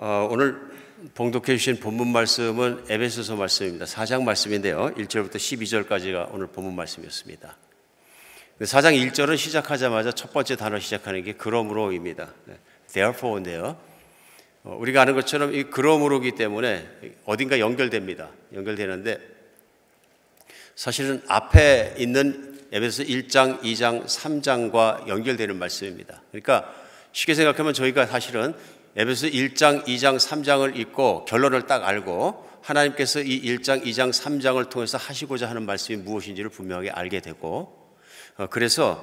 오늘 봉독해 주신 본문 말씀은 에베소서 말씀입니다. 4장 말씀인데요. 1절부터 12절까지가 오늘 본문 말씀이었습니다. 4장 1절은 시작하자마자 첫 번째 단어 시작하는 게 그러므로입니다. Therefore인데요. 우리가 아는 것처럼 이 그러므로기 때문에 어딘가 연결됩니다. 연결되는데 사실은 앞에 있는 에베소서 1장, 2장, 3장과 연결되는 말씀입니다. 그러니까 쉽게 생각하면 저희가 사실은 에베소서 1장, 2장, 3장을 읽고 결론을 딱 알고 하나님께서 이 1장, 2장, 3장을 통해서 하시고자 하는 말씀이 무엇인지를 분명하게 알게 되고 그래서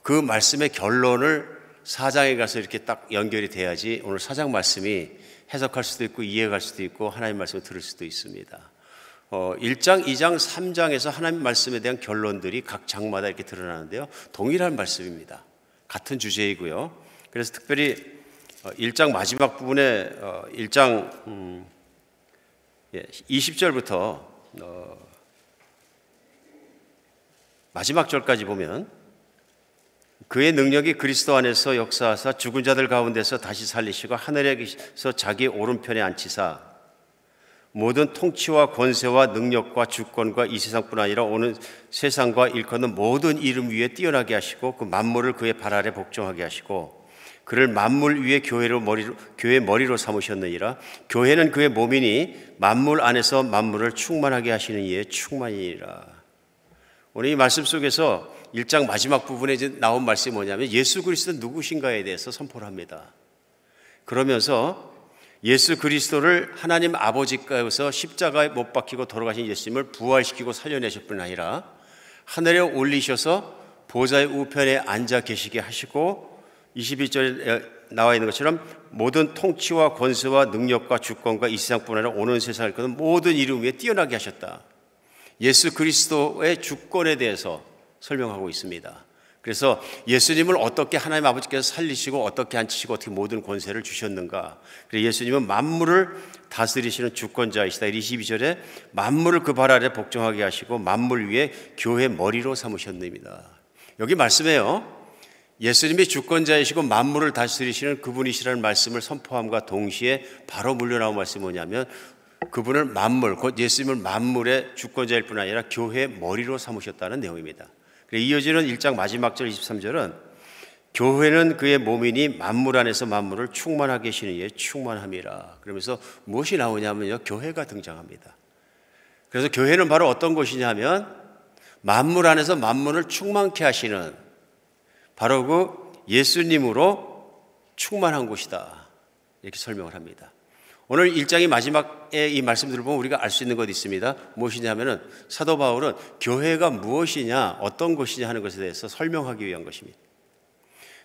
그 말씀의 결론을 4장에 가서 이렇게 딱 연결이 돼야지 오늘 4장 말씀이 해석할 수도 있고 이해할 수도 있고 하나님 말씀을 들을 수도 있습니다. 1장, 2장, 3장에서 하나님 말씀에 대한 결론들이 각 장마다 이렇게 드러나는데요. 동일한 말씀입니다. 같은 주제이고요. 그래서 특별히 1장 마지막 부분에 1장 20절부터 마지막 절까지 보면 그의 능력이 그리스도 안에서 역사하사 죽은 자들 가운데서 다시 살리시고 하늘에서 자기 오른편에 앉히사 모든 통치와 권세와 능력과 주권과 이 세상뿐 아니라 오는 세상과 일컫는 모든 이름 위에 뛰어나게 하시고 그 만물을 그의 발 아래 복종하게 하시고 그를 만물 위에 교회의 머리로 삼으셨느니라. 교회는 그의 몸이니 만물 안에서 만물을 충만하게 하시는 이의 충만이니라. 오늘 이 말씀 속에서 1장 마지막 부분에 이제 나온 말씀이 뭐냐면 예수 그리스도는 누구신가에 대해서 선포를 합니다. 그러면서 예수 그리스도를 하나님 아버지께서 십자가에 못 박히고 돌아가신 예수님을 부활시키고 살려내실 뿐 아니라 하늘에 올리셔서 보좌의 우편에 앉아 계시게 하시고 22절에 나와 있는 것처럼 모든 통치와 권세와 능력과 주권과 이 세상뿐 아니라 오는 세상을 거는 모든 이름 위에 뛰어나게 하셨다. 예수 그리스도의 주권에 대해서 설명하고 있습니다. 그래서 예수님을 어떻게 하나님 아버지께서 살리시고 어떻게 앉히시고 어떻게 모든 권세를 주셨는가. 그래서 예수님은 만물을 다스리시는 주권자이시다. 22절에 만물을 그 발 아래 복종하게 하시고 만물 위에 교회 머리로 삼으셨느니라. 여기 말씀해요. 예수님이 주권자이시고 만물을 다스리시는 그분이시라는 말씀을 선포함과 동시에 바로 물려나온 말씀이 뭐냐면 그분을 만물, 곧 예수님을 만물의 주권자일 뿐 아니라 교회의 머리로 삼으셨다는 내용입니다. 이어지는 1장 마지막 절 23절은 교회는 그의 몸이니 만물 안에서 만물을 충만하게 하시는 이의 충만함이라. 그러면서 무엇이 나오냐면요, 교회가 등장합니다. 그래서 교회는 바로 어떤 것이냐 하면 만물 안에서 만물을 충만케 하시는 바로 그 예수님으로 충만한 곳이다. 이렇게 설명을 합니다. 오늘 1장의 마지막에 이 말씀들을 보면 우리가 알 수 있는 것이 있습니다. 무엇이냐면은 사도 바울은 교회가 무엇이냐, 어떤 것이냐 하는 것에 대해서 설명하기 위한 것입니다.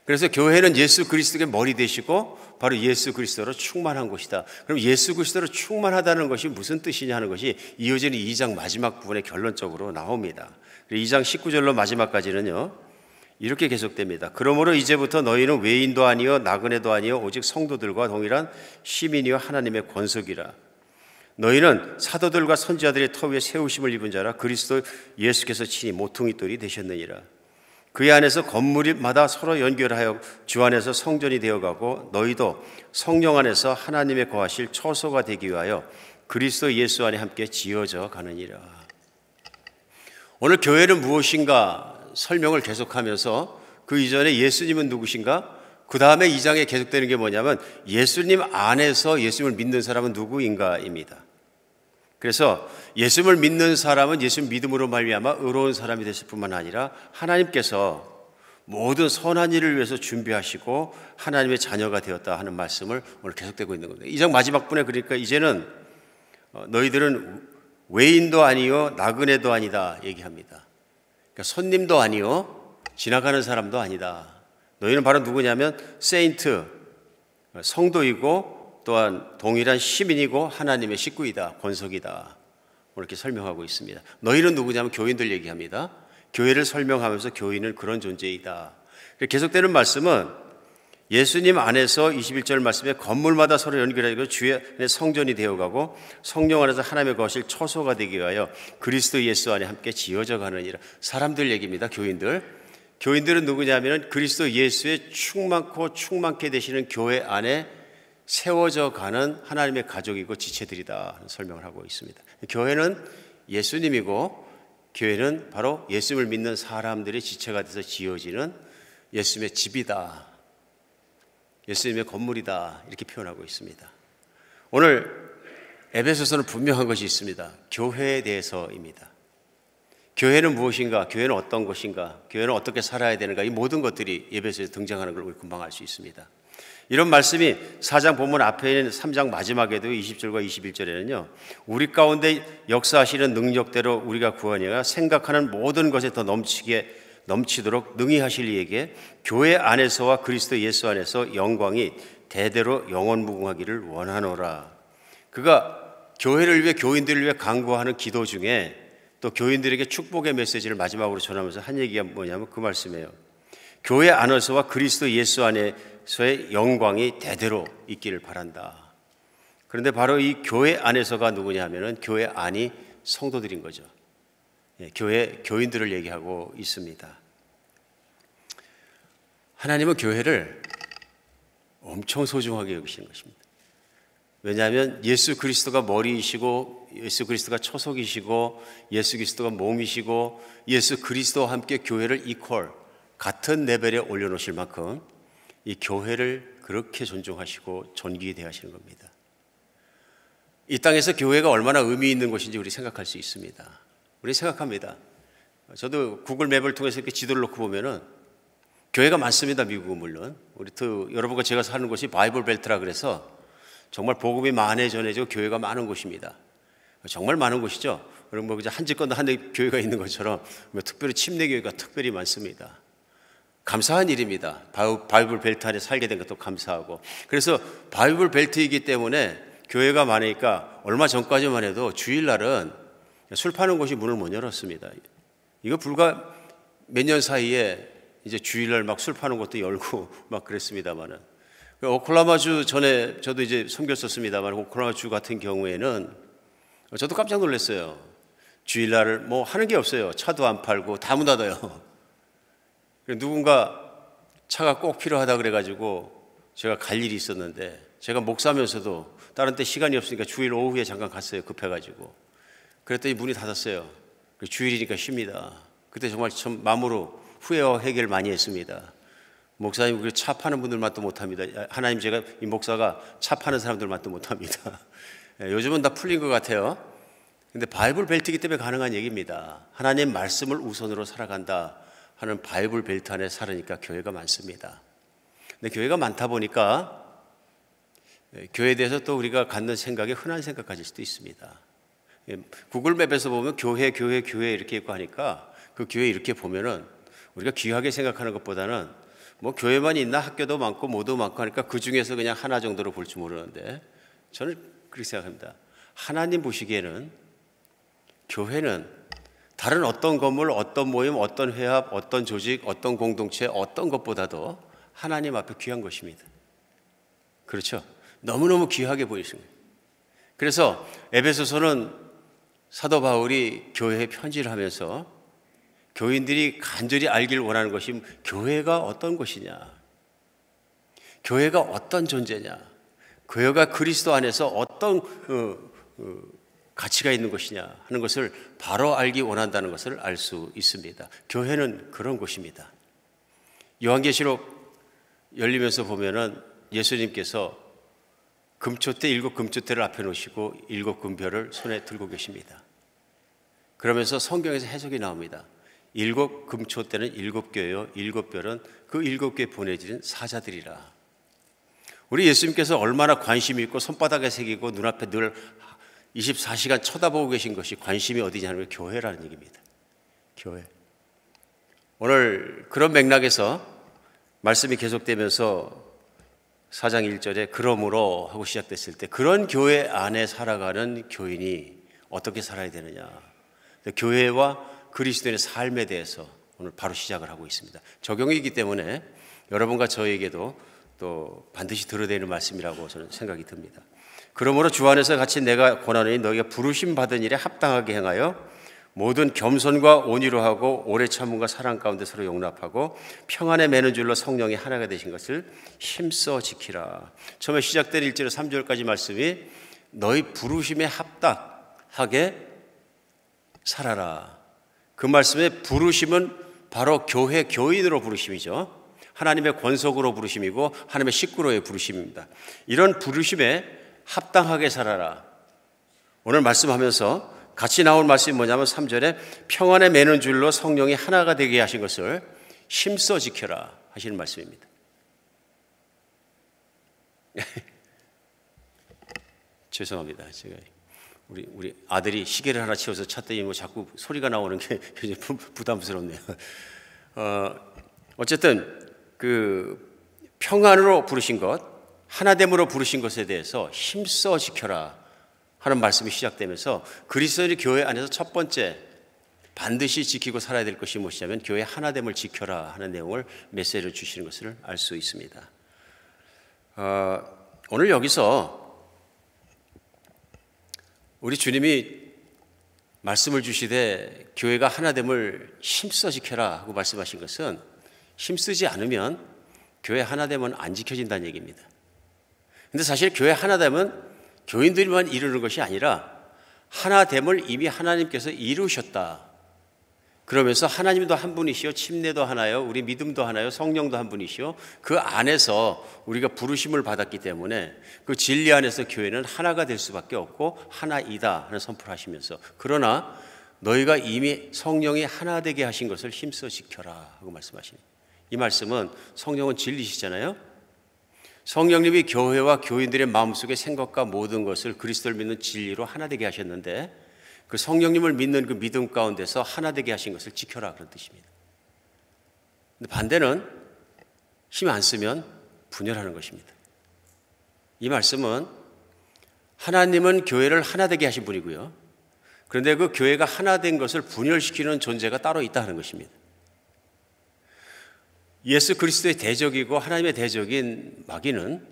그래서 교회는 예수 그리스도의 머리 되시고 바로 예수 그리스도로 충만한 곳이다. 그럼 예수 그리스도로 충만하다는 것이 무슨 뜻이냐 하는 것이 이어지는 2장 마지막 부분에 결론적으로 나옵니다. 2장 19절로 마지막까지는요. 이렇게 계속됩니다. 그러므로 이제부터 너희는 외인도 아니요 나그네도 아니요 오직 성도들과 동일한 시민이요 하나님의 권속이라. 너희는 사도들과 선지자들의 터 위에 세우심을 입은 자라. 그리스도 예수께서 친히 모퉁이돌이 되셨느니라. 그의 안에서 건물마다 서로 연결하여 주 안에서 성전이 되어가고 너희도 성령 안에서 하나님의 거하실 처소가 되기 위하여 그리스도 예수 안에 함께 지어져 가느니라. 오늘 교회는 무엇인가 설명을 계속하면서 그 이전에 예수님은 누구신가? 그 다음에 2장에 계속되는 게 뭐냐면 예수님 안에서 예수님을 믿는 사람은 누구인가입니다. 그래서 예수님을 믿는 사람은 예수님 믿음으로 말미암아 의로운 사람이 됐을 뿐만 아니라 하나님께서 모든 선한 일을 위해서 준비하시고 하나님의 자녀가 되었다 하는 말씀을 오늘 계속되고 있는 겁니다. 2장 마지막 분에 그러니까 이제는 너희들은 외인도 아니요 나그네도 아니다 얘기합니다. 그러니까 손님도 아니요 지나가는 사람도 아니다. 너희는 바로 누구냐면 세인트, 성도이고 또한 동일한 시민이고 하나님의 식구이다, 권속이다. 이렇게 설명하고 있습니다. 너희는 누구냐면 교인들 얘기합니다. 교회를 설명하면서 교인은 그런 존재이다. 계속되는 말씀은 예수님 안에서 21절 말씀에 건물마다 서로 연결하고 주의 성전이 되어가고 성령 안에서 하나님의 거하실 처소가 되기 위하여 그리스도 예수 안에 함께 지어져 가느니라. 사람들 얘기입니다. 교인들은 누구냐면 그리스도 예수의 충만고 충만케 되시는 교회 안에 세워져 가는 하나님의 가족이고 지체들이다 하는 설명을 하고 있습니다. 교회는 예수님이고 교회는 바로 예수님을 믿는 사람들의 지체가 돼서 지어지는 예수님의 집이다, 예수님의 건물이다, 이렇게 표현하고 있습니다. 오늘 에베소서는 분명한 것이 있습니다. 교회에 대해서입니다. 교회는 무엇인가? 교회는 어떤 것인가? 교회는 어떻게 살아야 되는가? 이 모든 것들이 에베소서에 등장하는 걸 우리 금방 알 수 있습니다. 이런 말씀이 4장 본문 앞에 있는 3장 마지막에도 20절과 21절에는요, 우리 가운데 역사하시는 능력대로 우리가 구하니가 생각하는 모든 것에 더 넘치도록 능히 하실 이에게 교회 안에서와 그리스도 예수 안에서 영광이 대대로 영원무궁하기를 원하노라. 그가 교회를 위해, 교인들을 위해 간구하는 기도 중에 또 교인들에게 축복의 메시지를 마지막으로 전하면서 한 얘기가 뭐냐면 그 말씀이에요. 교회 안에서와 그리스도 예수 안에서의 영광이 대대로 있기를 바란다. 그런데 바로 이 교회 안에서가 누구냐 하면은 교회 안이 성도들인 거죠. 교회 교인들을 얘기하고 있습니다. 하나님은 교회를 엄청 소중하게 여기시는 것입니다. 왜냐하면 예수 그리스도가 머리이시고 예수 그리스도가 초석이시고 예수 그리스도가 몸이시고 예수 그리스도와 함께 교회를 같은 레벨에 올려놓으실 만큼 이 교회를 그렇게 존중하시고 존귀히 대하시는 겁니다. 이 땅에서 교회가 얼마나 의미 있는 것인지 우리 생각할 수 있습니다. 우리 생각합니다. 저도 구글 맵을 통해서 이렇게 지도를 놓고 보면은 교회가 많습니다. 미국은 물론. 우리 또 여러분과 제가 사는 곳이 바이블 벨트라 그래서 정말 복음이 많이 전해지고 교회가 많은 곳입니다. 정말 많은 곳이죠. 여러분 뭐 한 집 건너 한 대 교회가 있는 것처럼 특별히 침례 교회가 특별히 많습니다. 감사한 일입니다. 바이블 벨트 안에 살게 된 것도 감사하고. 그래서 바이블 벨트이기 때문에 교회가 많으니까 얼마 전까지만 해도 주일날은 술 파는 곳이 문을 못 열었습니다. 이거 불과 몇 년 사이에 이제 주일날 막 술 파는 곳도 열고 막 그랬습니다만은, 오클라호마주 전에 저도 이제 섬겼었습니다만, 오클라호마주 같은 경우에는 저도 깜짝 놀랐어요. 주일날 뭐 하는 게 없어요. 차도 안 팔고 다 문 닫아요. 누군가 차가 꼭 필요하다 그래가지고 제가 갈 일이 있었는데, 제가 목사면서도 다른 때 시간이 없으니까 주일 오후에 잠깐 갔어요. 급해가지고. 그랬더니 문이 닫았어요. 주일이니까 쉽니다. 그때 정말 참 마음으로 후회와 회개를 많이 했습니다. 목사님, 차 파는 분들만도 못합니다. 하나님, 제가 이 목사가 차 파는 사람들만도 못합니다. 요즘은 다 풀린 것 같아요. 근데 바이블 벨트이기 때문에 가능한 얘기입니다. 하나님 말씀을 우선으로 살아간다 하는 바이블 벨트 안에 살으니까 교회가 많습니다. 근데 교회가 많다 보니까 교회에 대해서 또 우리가 갖는 생각이 흔한 생각 가질 수도 있습니다. 구글 맵에서 보면 교회 이렇게 있고 하니까 그 교회 이렇게 보면은 우리가 귀하게 생각하는 것보다는 뭐 교회만 있나, 학교도 많고 뭐도 많고 하니까 그 중에서 그냥 하나 정도로 볼 줄 모르는데, 저는 그렇게 생각합니다. 하나님 보시기에는 교회는 다른 어떤 건물, 어떤 모임, 어떤 회합, 어떤 조직, 어떤 공동체, 어떤 것보다도 하나님 앞에 귀한 것입니다. 그렇죠? 너무너무 귀하게 보이신 거예요. 그래서 에베소서는 사도 바울이 교회에 편지를 하면서 교인들이 간절히 알기를 원하는 것이 교회가 어떤 것이냐, 교회가 어떤 존재냐, 교회가 그리스도 안에서 어떤 가치가 있는 것이냐 하는 것을 바로 알기 원한다는 것을 알 수 있습니다. 교회는 그런 곳입니다. 요한계시록 열리면서 보면은 예수님께서 금초대 7 금초대를 앞에 놓으시고 7 금별을 손에 들고 계십니다. 그러면서 성경에서 해석이 나옵니다. 7 금초대는 7 교회요, 7 별은 그 7 교회에 보내지는 사자들이라. 우리 예수님께서 얼마나 관심이 있고 손바닥에 새기고 눈앞에 늘 24시간 쳐다보고 계신 것이 관심이 어디냐면 교회라는 얘기입니다. 교회. 오늘 그런 맥락에서 말씀이 계속되면서 4장 1절에 그러므로 하고 시작됐을 때, 그런 교회 안에 살아가는 교인이 어떻게 살아야 되느냐, 교회와 그리스도인의 삶에 대해서 오늘 바로 시작을 하고 있습니다. 적용이기 때문에 여러분과 저에게도 또 반드시 들어야 되는 말씀이라고 저는 생각이 듭니다. 그러므로 주 안에서 같이 내가 권하노니 너희가 부르심 받은 일에 합당하게 행하여 모든 겸손과 온유로 하고 오래 참음과 사랑 가운데 서로 용납하고 평안에 매는 줄로 성령이 하나가 되신 것을 힘써 지키라. 처음에 시작된 1절에서 3절까지 말씀이 너희 부르심에 합당하게 살아라. 그 말씀의 부르심은 바로 교회 교인으로 부르심이죠. 하나님의 권속으로 부르심이고 하나님의 식구로의 부르심입니다. 이런 부르심에 합당하게 살아라. 오늘 말씀하면서 같이 나온 말씀이 뭐냐면 3절에 평안에 매는 줄로 성령이 하나가 되게 하신 것을 힘써 지켜라 하시는 말씀입니다. 죄송합니다. 제가 우리 아들이 시계를 하나 치워서 찾더니 뭐 자꾸 소리가 나오는 게 굉장히 부담스럽네요. 어쨌든 그 평안으로 부르신 것, 하나됨으로 부르신 것에 대해서 힘써 지켜라 하는 말씀이 시작되면서 그리스도인의 교회 안에서 첫 번째 반드시 지키고 살아야 될 것이 무엇이냐면 교회 하나됨을 지켜라 하는 내용을 메시지를 주시는 것을 알 수 있습니다. 오늘 여기서 우리 주님이 말씀을 주시되 교회가 하나됨을 힘써 지켜라 하고 말씀하신 것은 힘쓰지 않으면 교회 하나됨은 안 지켜진다는 얘기입니다. 근데 사실 교회 하나됨은 교인들만 이루는 것이 아니라 하나됨을 이미 하나님께서 이루셨다. 그러면서 하나님도 한 분이시요 침례도 하나요, 우리 믿음도 하나요, 성령도 한 분이시요 그 안에서 우리가 부르심을 받았기 때문에 그 진리 안에서 교회는 하나가 될 수밖에 없고 하나이다 하는 선포를 하시면서 그러나 너희가 이미 성령이 하나 되게 하신 것을 힘써 지켜라 하고 말씀하시니 이 말씀은 성령은 진리시잖아요. 성령님이 교회와 교인들의 마음속의 생각과 모든 것을 그리스도를 믿는 진리로 하나 되게 하셨는데 그 성령님을 믿는 그 믿음 가운데서 하나 되게 하신 것을 지켜라 그런 뜻입니다. 근데 반대는 힘 안 쓰면 분열하는 것입니다. 이 말씀은 하나님은 교회를 하나 되게 하신 분이고요. 그런데 그 교회가 하나 된 것을 분열시키는 존재가 따로 있다 하는 것입니다. 예수 그리스도의 대적이고 하나님의 대적인 마귀는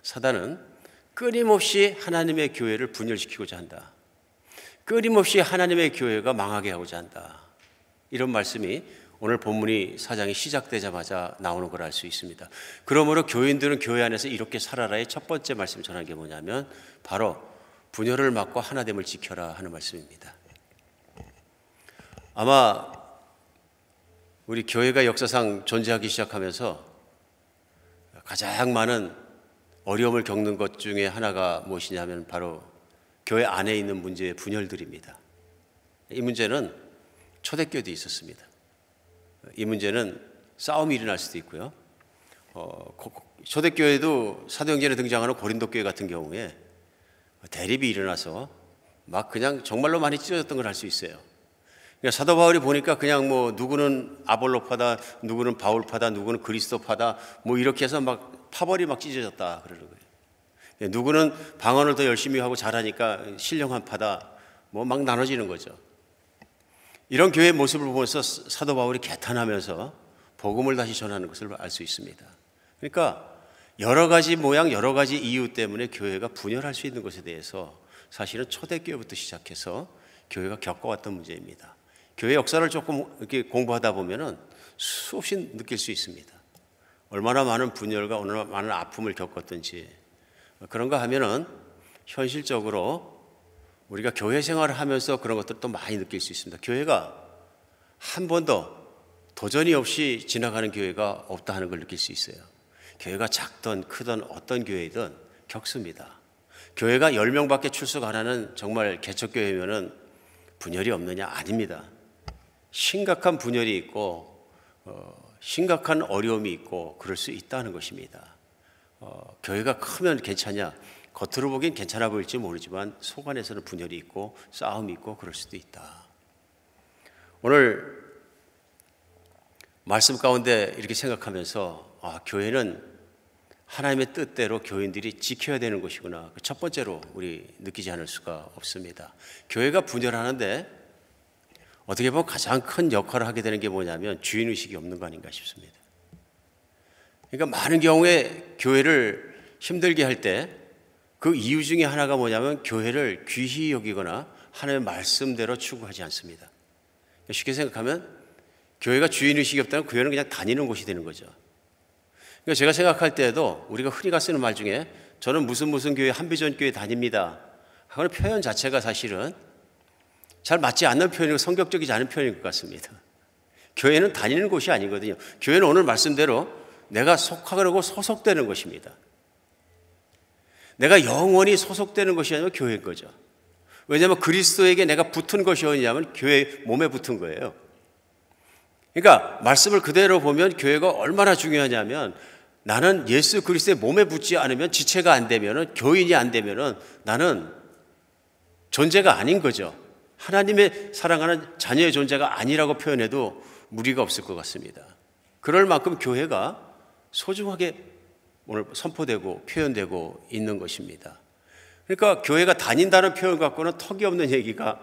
사단은 끊임없이 하나님의 교회를 분열시키고자 한다. 끊임없이 하나님의 교회가 망하게 하고자 한다. 이런 말씀이 오늘 본문이 4장이 시작되자마자 나오는 걸 알 수 있습니다. 그러므로 교인들은 교회 안에서 이렇게 살아라의 첫 번째 말씀 전하는 게 뭐냐면 바로 분열을 막고 하나됨을 지켜라 하는 말씀입니다. 아마 우리 교회가 역사상 존재하기 시작하면서 가장 많은 어려움을 겪는 것 중에 하나가 무엇이냐면 바로 교회 안에 있는 문제의 분열들입니다. 이 문제는 초대교회도 있었습니다. 이 문제는 싸움이 일어날 수도 있고요. 초대교회도 사도행전에 등장하는 고린도교회 같은 경우에 대립이 일어나서 막 그냥 정말로 많이 찢어졌던 걸 알 수 있어요. 그러니까 사도 바울이 보니까 그냥 뭐 누구는 아볼로파다, 누구는 바울파다, 누구는 그리스도파다, 뭐 이렇게 해서 막 파벌이 막 찢어졌다 그러는 거예요. 누구는 방언을 더 열심히 하고 잘하니까 신령한 파다, 뭐 막 나눠지는 거죠. 이런 교회의 모습을 보면서 사도 바울이 개탄하면서 복음을 다시 전하는 것을 알 수 있습니다. 그러니까 여러 가지 모양, 여러 가지 이유 때문에 교회가 분열할 수 있는 것에 대해서 사실은 초대교회부터 시작해서 교회가 겪어왔던 문제입니다. 교회 역사를 조금 이렇게 공부하다 보면은 수없이 느낄 수 있습니다. 얼마나 많은 분열과 얼마나 많은 아픔을 겪었든지 그런가 하면은 현실적으로 우리가 교회 생활을 하면서 그런 것들을 또 많이 느낄 수 있습니다. 교회가 한 번도 도전이 없이 지나가는 교회가 없다 하는 걸 느낄 수 있어요. 교회가 작든 크든 어떤 교회든 겪습니다. 교회가 10명밖에 출석 안 하는 정말 개척교회면은 분열이 없느냐? 아닙니다. 심각한 분열이 있고 심각한 어려움이 있고 그럴 수 있다는 것입니다. 교회가 크면 괜찮냐? 겉으로 보기엔 괜찮아 보일지 모르지만 속 안에서는 분열이 있고 싸움이 있고 그럴 수도 있다. 오늘 말씀 가운데 이렇게 생각하면서 교회는 하나님의 뜻대로 교인들이 지켜야 되는 것이구나. 첫 번째로 우리 느끼지 않을 수가 없습니다. 교회가 분열하는데 어떻게 보면 가장 큰 역할을 하게 되는 게 뭐냐면 주인의식이 없는 거 아닌가 싶습니다. 그러니까 많은 경우에 교회를 힘들게 할 때 그 이유 중에 하나가 뭐냐면 교회를 귀히 여기거나 하나님의 말씀대로 추구하지 않습니다. 쉽게 생각하면 교회가 주인의식이 없다면 교회는 그냥 다니는 곳이 되는 거죠. 그러니까 제가 생각할 때에도 우리가 흔히가 쓰는 말 중에 저는 무슨 교회 한비전 교회 다닙니다 하는 표현 자체가 사실은 잘 맞지 않는 표현이고 성격적이지 않은 표현인 것 같습니다. 교회는 다니는 곳이 아니거든요. 교회는 오늘 말씀대로 내가 속하고 소속되는 것입니다. 내가 영원히 소속되는 것이 아니라 교회인 거죠. 왜냐하면 그리스도에게 내가 붙은 것이 어디냐면 교회 몸에 붙은 거예요. 그러니까 말씀을 그대로 보면 교회가 얼마나 중요하냐면 나는 예수 그리스도의 몸에 붙지 않으면 지체가 안 되면 교인이 안 되면 나는 존재가 아닌 거죠. 하나님의 사랑하는 자녀의 존재가 아니라고 표현해도 무리가 없을 것 같습니다. 그럴 만큼 교회가 소중하게 오늘 선포되고 표현되고 있는 것입니다. 그러니까 교회가 다닌다는 표현 갖고는 턱이 없는 얘기가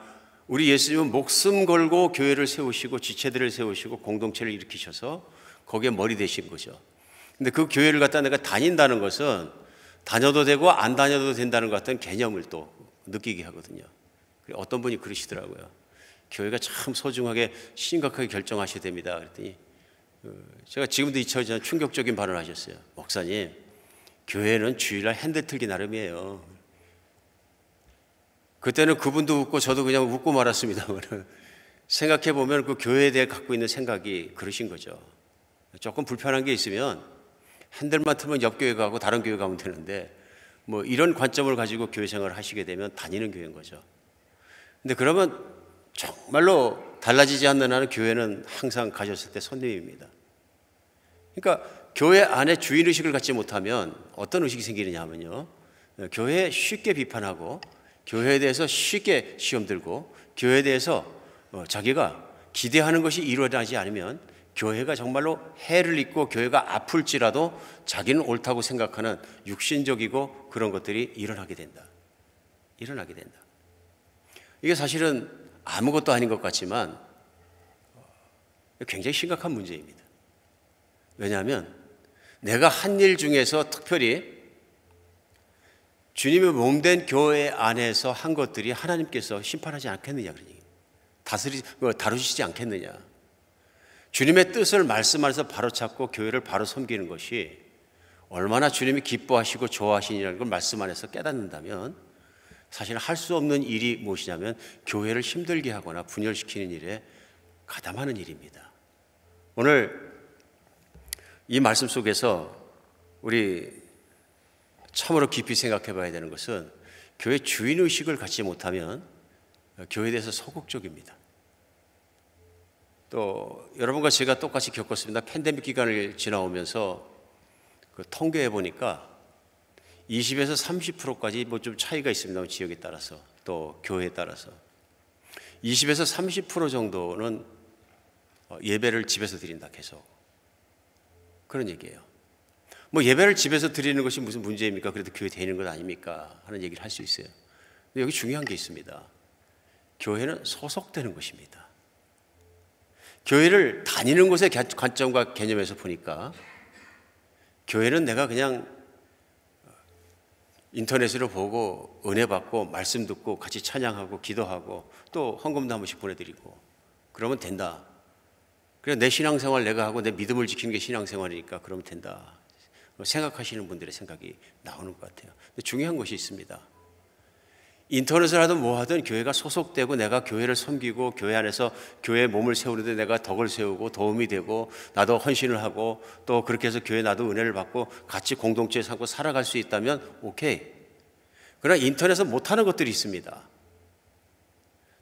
우리 예수님은 목숨 걸고 교회를 세우시고 지체들을 세우시고 공동체를 일으키셔서 거기에 머리 되신 거죠. 근데 그 교회를 갖다 내가 다닌다는 것은 다녀도 되고 안 다녀도 된다는 것 같은 개념을 또 느끼게 하거든요. 어떤 분이 그러시더라고요. 교회가 참 소중하게 심각하게 결정하셔야 됩니다. 그랬더니 제가 지금도 잊혀지지 않은 충격적인 발언을 하셨어요. 목사님, 교회는 주일날 핸들 틀기 나름이에요. 그때는 그분도 웃고 저도 그냥 웃고 말았습니다. 생각해보면 그 교회에 대해 갖고 있는 생각이 그러신 거죠. 조금 불편한 게 있으면 핸들만 틀면 옆 교회 가고 다른 교회 가면 되는데 뭐 이런 관점을 가지고 교회 생활을 하시게 되면 다니는 교회인 거죠. 근데 그러면 정말로 달라지지 않는 한은 교회는 항상 가셨을 때 손님입니다. 그러니까 교회 안에 주인의식을 갖지 못하면 어떤 의식이 생기느냐 하면요, 교회에 쉽게 비판하고 교회에 대해서 쉽게 시험 들고 교회에 대해서 자기가 기대하는 것이 이루어지지 않으면 교회가 정말로 해를 입고 교회가 아플지라도 자기는 옳다고 생각하는 육신적이고 그런 것들이 일어나게 된다. 이게 사실은 아무것도 아닌 것 같지만 굉장히 심각한 문제입니다. 왜냐하면 내가 한 일 중에서 특별히 주님의 몸된 교회 안에서 한 것들이 하나님께서 심판하지 않겠느냐, 그런 얘기입니다. 다루시지 않겠느냐. 주님의 뜻을 말씀 안에서 바로잡고 교회를 바로 섬기는 것이 얼마나 주님이 기뻐하시고 좋아하시냐는 걸 말씀 안에서 깨닫는다면 사실 할 수 없는 일이 무엇이냐면 교회를 힘들게 하거나 분열시키는 일에 가담하는 일입니다. 오늘 이 말씀 속에서 우리 참으로 깊이 생각해 봐야 되는 것은 교회 주인의식을 갖지 못하면 교회에 대해서 소극적입니다. 또 여러분과 제가 똑같이 겪었습니다. 팬데믹 기간을 지나오면서 그 통계해 보니까 20에서 30%까지 뭐 좀 차이가 있습니다. 지역에 따라서 또 교회에 따라서 20에서 30% 정도는 예배를 집에서 드린다 계속 그런 얘기예요. 뭐 예배를 집에서 드리는 것이 무슨 문제입니까? 그래도 교회 다니는 것 아닙니까? 하는 얘기를 할 수 있어요. 근데 여기 중요한 게 있습니다. 교회는 소속되는 것입니다. 교회를 다니는 곳의 관점과 개념에서 보니까 교회는 내가 그냥 인터넷으로 보고 은혜 받고 말씀 듣고 같이 찬양하고 기도하고 또 헌금도 한 번씩 보내드리고 그러면 된다. 그래 내 신앙생활 내가 하고 내 믿음을 지키는 게 신앙생활이니까 그러면 된다. 생각하시는 분들의 생각이 나오는 것 같아요. 근데 중요한 것이 있습니다. 인터넷을 하든 뭐 하든 교회가 소속되고 내가 교회를 섬기고 교회 안에서 교회의 몸을 세우는데 내가 덕을 세우고 도움이 되고 나도 헌신을 하고 또 그렇게 해서 교회 나도 은혜를 받고 같이 공동체에 살고 살아갈 수 있다면 오케이. 그러나 인터넷은 못하는 것들이 있습니다.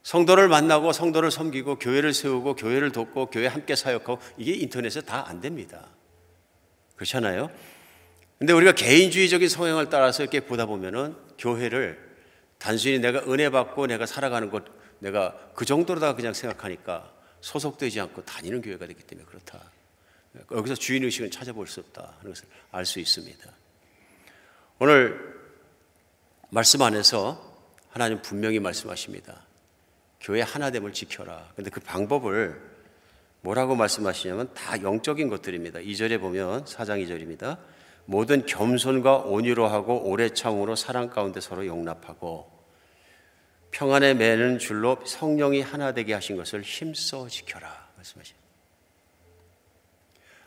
성도를 만나고 성도를 섬기고 교회를 세우고 교회를 돕고 교회 함께 사역하고 이게 인터넷에 다 안 됩니다. 그렇잖아요? 근데 우리가 개인주의적인 성향을 따라서 이렇게 보다 보면은 교회를 단순히 내가 은혜 받고 내가 살아가는 것 내가 그 정도로다 그냥 생각하니까 소속되지 않고 다니는 교회가 되기 때문에 그렇다. 여기서 주인의식은 찾아볼 수 없다 하는 것을 알 수 있습니다. 오늘 말씀 안에서 하나님 분명히 말씀하십니다. 교회 하나됨을 지켜라. 그런데 그 방법을 뭐라고 말씀하시냐면 다 영적인 것들입니다. 2절에 보면 4장 2절입니다. 모든 겸손과 온유로 하고 오래 참음으로 사랑 가운데 서로 용납하고 평안에 매는 줄로 성령이 하나 되게 하신 것을 힘써 지켜라 말씀하십니다.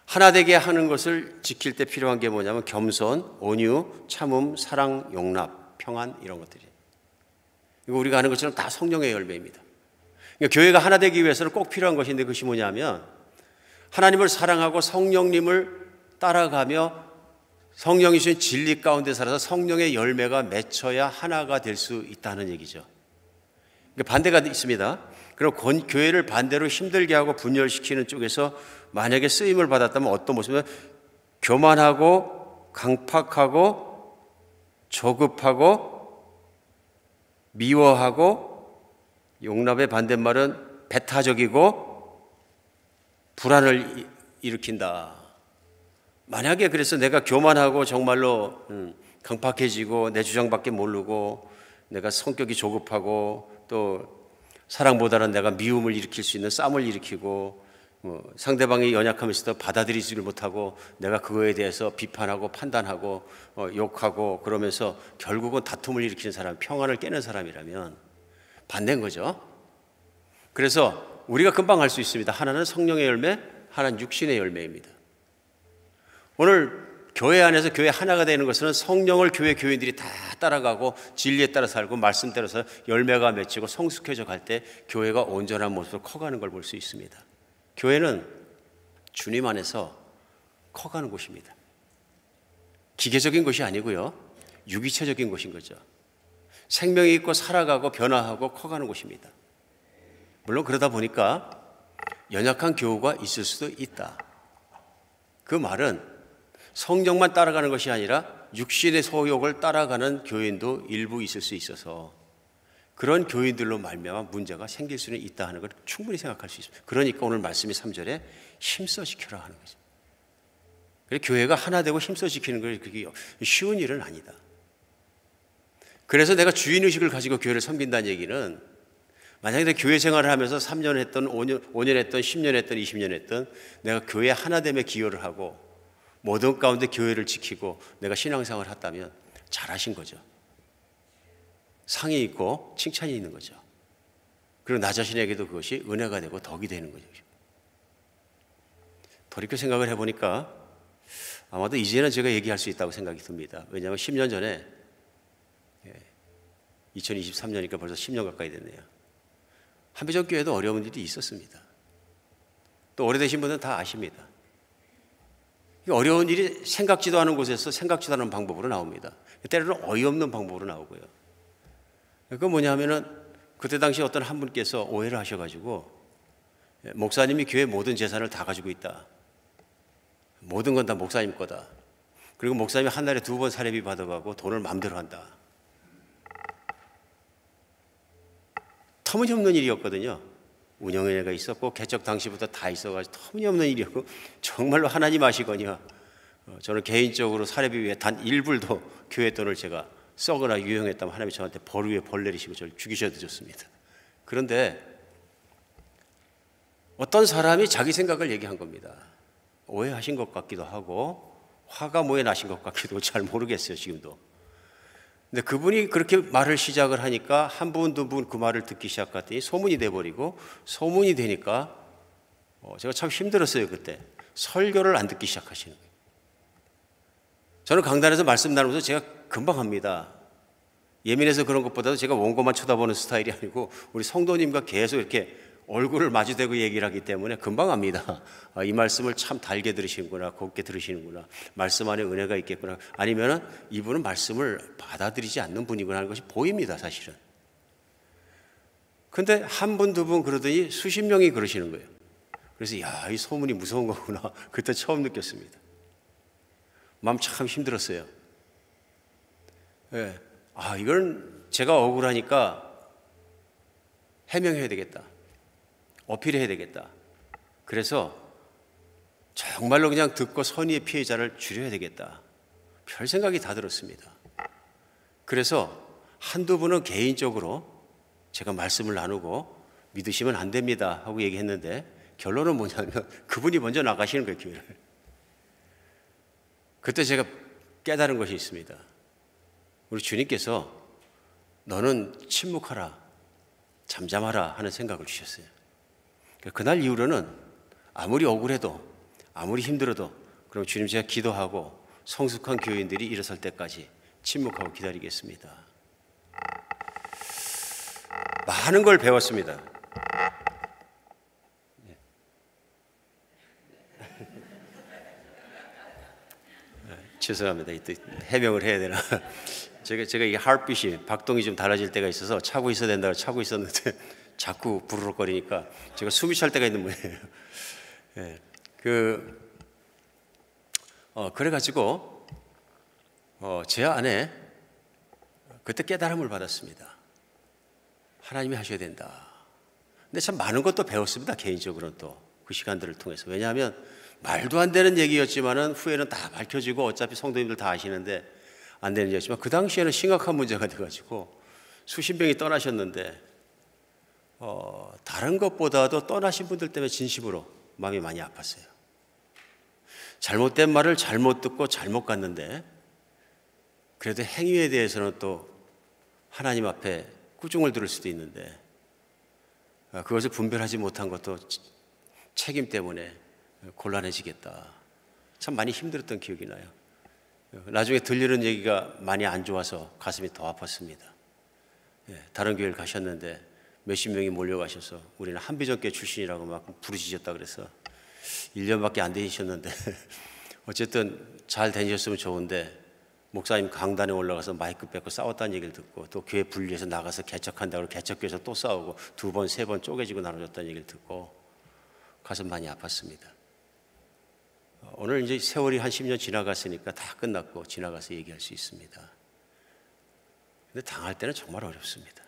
하나 되게 하는 것을 지킬 때 필요한 게 뭐냐면 겸손, 온유, 참음, 사랑, 용납, 평안 이런 것들이. 이거 우리가 아는 것처럼 다 성령의 열매입니다. 그러니까 교회가 하나 되기 위해서는 꼭 필요한 것인데 그것이 뭐냐면 하나님을 사랑하고 성령님을 따라가며 성령이 주신 진리 가운데 살아서 성령의 열매가 맺혀야 하나가 될 수 있다는 얘기죠. 그러니까 반대가 있습니다. 그리고 교회를 반대로 힘들게 하고 분열시키는 쪽에서 만약에 쓰임을 받았다면 어떤 모습이면 교만하고 강팍하고 조급하고 미워하고 용납의 반대말은 배타적이고 불안을 일으킨다. 만약에 그래서 내가 교만하고 정말로 강팍해지고 내 주장밖에 모르고 내가 성격이 조급하고 또 사랑보다는 내가 미움을 일으킬 수 있는 싸움을 일으키고 상대방이 연약함에서도 받아들이지를 못하고 내가 그거에 대해서 비판하고 판단하고 욕하고 그러면서 결국은 다툼을 일으키는 사람, 평안을 깨는 사람이라면 반대인 거죠. 그래서 우리가 금방 알 수 있습니다. 하나는 성령의 열매, 하나는 육신의 열매입니다. 오늘 교회 안에서 교회 하나가 되는 것은 성령을 교회 교인들이 다 따라가고 진리에 따라 살고 말씀대로 서 열매가 맺히고 성숙해져 갈 때 교회가 온전한 모습으로 커가는 걸 볼 수 있습니다. 교회는 주님 안에서 커가는 곳입니다. 기계적인 것이 아니고요. 유기체적인 곳인 거죠. 생명이 있고 살아가고 변화하고 커가는 곳입니다. 물론 그러다 보니까 연약한 교우가 있을 수도 있다. 그 말은 성령만 따라가는 것이 아니라 육신의 소욕을 따라가는 교인도 일부 있을 수 있어서 그런 교인들로 말미암아 문제가 생길 수는 있다 하는 걸 충분히 생각할 수 있습니다. 그러니까 오늘 말씀이 3절에 힘써 지켜라 하는 거죠. 교회가 하나 되고 힘써 지키는 건 그게 쉬운 일은 아니다. 그래서 내가 주인의식을 가지고 교회를 섬긴다는 얘기는 만약에 내가 교회 생활을 하면서 3년 했던 5년 했던 10년 했던 20년 했던 내가 교회 하나됨에 기여를 하고 모든 가운데 교회를 지키고 내가 신앙생활을 했다면 잘하신 거죠. 상이 있고 칭찬이 있는 거죠. 그리고 나 자신에게도 그것이 은혜가 되고 덕이 되는 거죠. 돌이켜 생각을 해보니까 아마도 이제는 제가 얘기할 수 있다고 생각이 듭니다. 왜냐하면 10년 전에 2023년이니까 벌써 10년 가까이 됐네요. 한비전 교회도 어려운 일이 있었습니다. 또 오래되신 분들은 다 아십니다. 어려운 일이 생각지도 않은 곳에서 생각지도 않은 방법으로 나옵니다. 때로는 어이없는 방법으로 나오고요. 그건 뭐냐면은 그때 당시 어떤 한 분께서 오해를 하셔가지고 목사님이 교회 모든 재산을 다 가지고 있다. 모든 건 다 목사님 거다. 그리고 목사님이 한 달에 2번 사례비 받아가고 돈을 마음대로 한다. 터무니없는 일이었거든요. 운영회가 있었고 개척 당시부터 다 있어가지고 터무니없는 일이었고 정말로 하나님 아시거니와 저는 개인적으로 사례비 위에 단 1불도 교회 돈을 제가 썩거나 유용했다면 하나님이 저한테 벌 위에 벌 내리시고 저를 죽이셔도 좋습니다. 그런데 어떤 사람이 자기 생각을 얘기한 겁니다. 오해하신 것 같기도 하고 화가 모여 나신 것 같기도 잘 모르겠어요 지금도. 근데 그분이 그렇게 말을 시작을 하니까 한 분, 두 분 그 말을 듣기 시작했더니 소문이 돼버리고 소문이 되니까 제가 참 힘들었어요 그때. 설교를 안 듣기 시작하시는 거예요. 저는 강단에서 말씀 나누면서 제가 금방 합니다. 예민해서 그런 것보다도 제가 원고만 쳐다보는 스타일이 아니고 우리 성도님과 계속 이렇게 얼굴을 마주대고 얘기를 하기 때문에 금방 합니다. 이 말씀을 참 달게 들으시는구나, 곱게 들으시는구나, 말씀 안에 은혜가 있겠구나, 아니면 이분은 말씀을 받아들이지 않는 분이구나 하는 것이 보입니다 사실은. 근데 한 분, 두 분 그러더니 수십 명이 그러시는 거예요. 그래서 야, 이 소문이 무서운 거구나 그때 처음 느꼈습니다. 마음 참 힘들었어요. 네. 이건 제가 억울하니까 해명해야 되겠다, 어필해야 되겠다. 그래서 정말로 그냥 듣고 선의의 피해자를 줄여야 되겠다. 별 생각이 다 들었습니다. 그래서 한두 분은 개인적으로 제가 말씀을 나누고 믿으시면 안 됩니다 하고 얘기했는데 결론은 뭐냐면 그분이 먼저 나가시는 거예요 교회를. 그때 제가 깨달은 것이 있습니다. 우리 주님께서 너는 침묵하라, 잠잠하라 하는 생각을 주셨어요. 그날 이후로는 아무리 억울해도 아무리 힘들어도 그럼 주님 제가 기도하고 성숙한 교인들이 일어설 때까지 침묵하고 기다리겠습니다. 많은 걸 배웠습니다. 죄송합니다. 이때 해명을 해야 되나? 제가 이 하트빛이 박동이 좀 달라질 때가 있어서 차고 있어야 된다고 차고 있었는데 자꾸 부르륵거리니까 제가 숨이 찰 때가 있는 모양이에요. 예, 그래가지고 제 안에 그때 깨달음을 받았습니다. 하나님이 하셔야 된다. 근데 참 많은 것도 배웠습니다. 개인적으로는 또 그 시간들을 통해서. 왜냐하면 말도 안 되는 얘기였지만은 후에는 다 밝혀지고 어차피 성도님들 다 아시는데 안 되는 얘기였지만 그 당시에는 심각한 문제가 돼가지고 수십 명이 떠나셨는데 다른 것보다도 떠나신 분들 때문에 진심으로 마음이 많이 아팠어요. 잘못된 말을 잘못 듣고 잘못 갔는데 그래도 행위에 대해서는 또 하나님 앞에 꾸중을 들을 수도 있는데 그것을 분별하지 못한 것도 책임 때문에 곤란해지겠다. 참 많이 힘들었던 기억이 나요. 나중에 들리는 얘기가 많이 안 좋아서 가슴이 더 아팠습니다. 다른 교회를 가셨는데 몇십 명이 몰려가셔서 우리는 한비전교 출신이라고 막 부르짖었다 그래서 1년밖에 안 되셨는데 어쨌든 잘 다니셨으면 좋은데 목사님 강단에 올라가서 마이크 뺏고 싸웠다는 얘기를 듣고 또 교회 분리해서 나가서 개척한다고 개척교회에서 또 싸우고 2번, 3번 쪼개지고 나눠졌다는 얘기를 듣고 가슴 많이 아팠습니다. 오늘 이제 세월이 한 10년 지나갔으니까 다 끝났고 지나가서 얘기할 수 있습니다. 근데 당할 때는 정말 어렵습니다.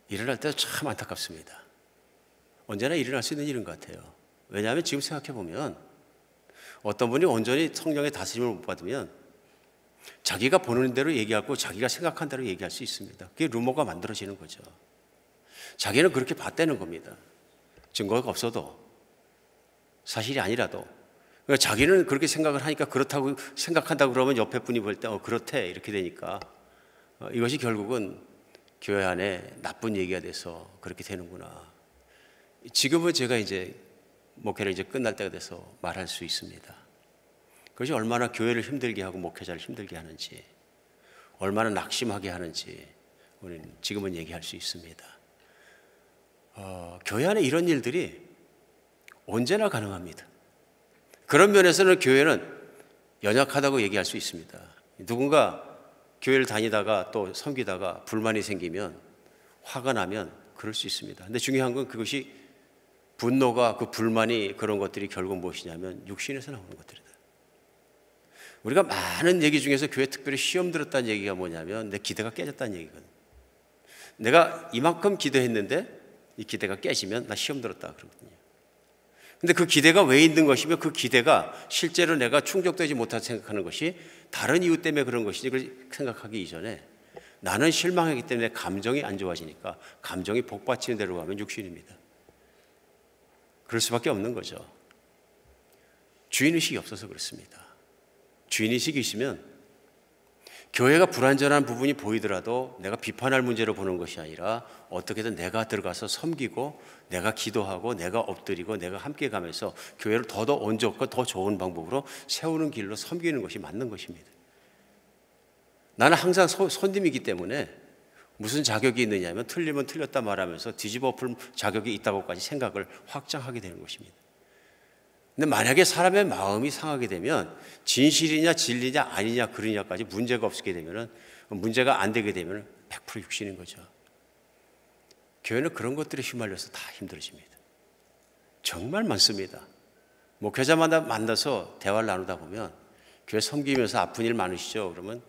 일어날 때도 참 안타깝습니다. 언제나 일어날 수 있는 일인 것 같아요. 왜냐하면 지금 생각해 보면 어떤 분이 온전히 성령의 다스림을 못 받으면 자기가 보는 대로 얘기하고 자기가 생각한 대로 얘기할 수 있습니다. 그게 루머가 만들어지는 거죠. 자기는 그렇게 봤다는 겁니다. 증거가 없어도 사실이 아니라도 자기는 그렇게 생각을 하니까 그렇다고 생각한다고 그러면 옆에 분이 볼 때 그렇대 이렇게 되니까 이것이 결국은 교회 안에 나쁜 얘기가 돼서 그렇게 되는구나. 지금은 제가 이제 목회를 이제 끝날 때가 돼서 말할 수 있습니다. 그것이 얼마나 교회를 힘들게 하고 목회자를 힘들게 하는지, 얼마나 낙심하게 하는지 우리는 지금은 얘기할 수 있습니다. 교회 안에 이런 일들이 언제나 가능합니다. 그런 면에서는 교회는 연약하다고 얘기할 수 있습니다. 누군가 교회를 다니다가 또 섬기다가 불만이 생기면 화가 나면 그럴 수 있습니다. 근데 중요한 건 그것이 분노가 그 불만이 그런 것들이 결국 무엇이냐면 육신에서 나오는 것들이다. 우리가 많은 얘기 중에서 교회 특별히 시험 들었다는 얘기가 뭐냐면 내 기대가 깨졌다는 얘기거든. 내가 이만큼 기도했는데 이 기대가 깨지면 나 시험 들었다 그러거든요. 근데 그 기대가 왜 있는 것이며 그 기대가 실제로 내가 충족되지 못하다 생각하는 것이 다른 이유 때문에 그런 것이지 그걸 생각하기 이전에 나는 실망하기 때문에 감정이 안 좋아지니까 감정이 복받치는 대로 가면 육신입니다. 그럴 수밖에 없는 거죠. 주인의식이 없어서 그렇습니다. 주인의식이 있으면 교회가 불완전한 부분이 보이더라도 내가 비판할 문제로 보는 것이 아니라 어떻게든 내가 들어가서 섬기고 내가 기도하고 내가 엎드리고 내가 함께 가면서 교회를 더 온전하고 더 좋은 방법으로 세우는 길로 섬기는 것이 맞는 것입니다. 나는 항상 손님이기 때문에 무슨 자격이 있느냐면 틀리면 틀렸다 말하면서 뒤집어 엎을 자격이 있다고까지 생각을 확장하게 되는 것입니다. 근데 만약에 사람의 마음이 상하게 되면 진실이냐 진리냐 아니냐 그러냐까지 문제가 없게 되면은 문제가 안 되게 되면 100% 육신인 거죠. 교회는 그런 것들에 휘말려서 다 힘들어집니다. 정말 많습니다. 목회자마다 만나서 대화를 나누다 보면 교회 섬기면서 아픈 일 많으시죠? 그러면